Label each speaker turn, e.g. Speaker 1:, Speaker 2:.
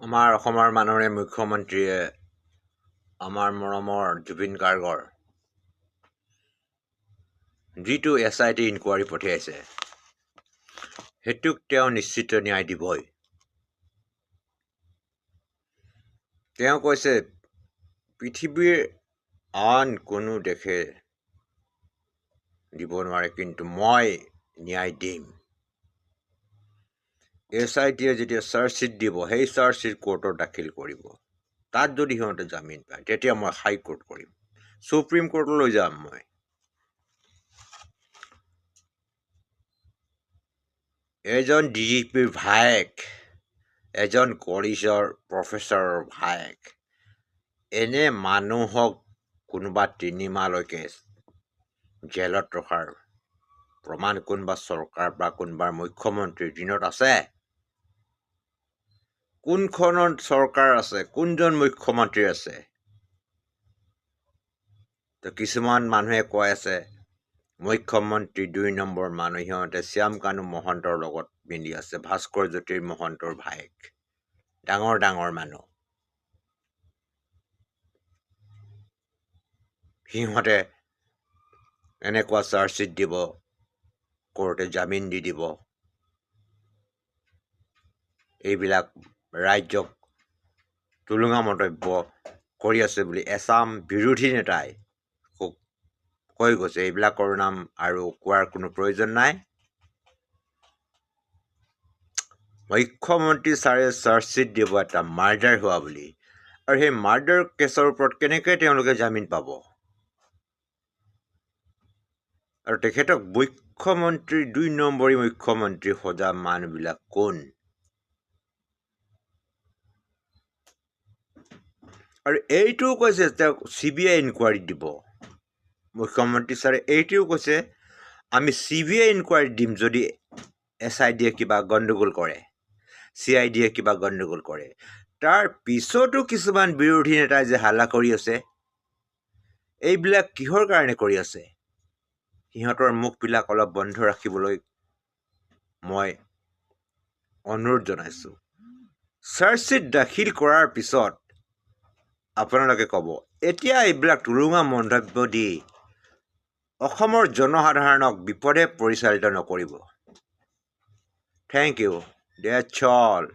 Speaker 1: আমাৰ অসমৰ মাননীয় মুখ্যমন্ত্ৰীয়ে আমাৰ মৰমৰ জুবিন গাৰ্গৰ যিটো SIT ইনকুৱাৰী পঠিয়াইছে সেইটোক তেওঁ নিশ্চিত ন্যায় দিবই। তেওঁ কৈছে পৃথিৱীৰ আন কোনো দেশে দিব নোৱাৰে, কিন্তু মই ন্যায় দিম। SITয়ে যেতিয়া চাৰ্জশ্বিট দিব, সেই চাৰ্জশ্বিট কোৰ্টত দাখিল কৰিব। তাত যদি সিহঁতে জামিন পায়, তেতিয়া মই হাইকোৰ্ট কৰিম, সুপ্ৰিম কোৰ্টলৈ যাম। মই এজন DGPৰ ভায়েক, এজন কলেজৰ প্ৰফেচৰৰ ভায়েক, এনে মানুহক কোনোবা 3 মাহলৈকে জেলত ৰখাৰ প্ৰমাণ কোনোবা চৰকাৰ বা কোনোবা মুখ্যমন্ত্ৰীৰ দিনত আছে? কোনখনত চৰকাৰ আছে? কোনজন মুখ্যমন্ত্ৰী আছে? তো কিছুমান মানুহে কৈ আছে মুখ্যমন্ত্ৰী 2 নম্বৰ মানুহ, সিহঁতে শ্যামকানু মহন্তৰ লগত মিলি আছে, ভাস্কৰ জ্যোতিৰ মহন্তৰ ভায়েক, ডাঙৰ ডাঙৰ মানুহ। সিহঁতে এনেকুৱা চাৰ্জশ্বিট দিব, কোৰ্টে জামিন দি দিব। এইবিলাক ৰাজ্যক তুলুঙা মন্তব্য কৰি আছে বুলি এচাম বিৰোধী নেতাই কৈ গৈছে। এইবিলাকৰ নাম আৰু কোৱাৰ কোনো প্ৰয়োজন নাই। মুখ্যমন্ত্ৰী ছাৰে চাৰ্জশ্বিট দিব এটা মাৰ্ডাৰ হোৱা বুলি, আৰু সেই মাৰ্ডাৰ কেছৰ ওপৰত কেনেকৈ তেওঁলোকে জামিন পাব? আৰু তেখেতক মুখ্যমন্ত্ৰী 2 নম্বৰী মুখ্যমন্ত্ৰী সজা মানুহবিলাক কোন? আৰু এইটোও কৈছে তেওঁক CBI ইনকুৱাৰী দিব। মুখ্যমন্ত্ৰী ছাৰে এইটোও কৈছে আমি CBI ইনকুৱাৰী দিম যদি SITয়ে কিবা গণ্ডগোল কৰে, CIDয়ে কিবা গণ্ডগোল কৰে। তাৰ পিছতো কিছুমান বিৰোধী নেতাই যে হাল্লা কৰি আছে, এইবিলাক কিহৰ কাৰণে কৰি আছে? সিহঁতৰ মুখবিলাক অলপ বন্ধ ৰাখিবলৈ মই অনুৰোধ জনাইছোঁ। চাৰ্জশ্বিট দাখিল কৰাৰ পিছত আপোনালোকে ক'ব, এতিয়া এইবিলাক তুলুঙা মন্তব্য দি অসমৰ জনসাধাৰণক বিপদে পৰিচালিত নকৰিব। Thank you, that's all.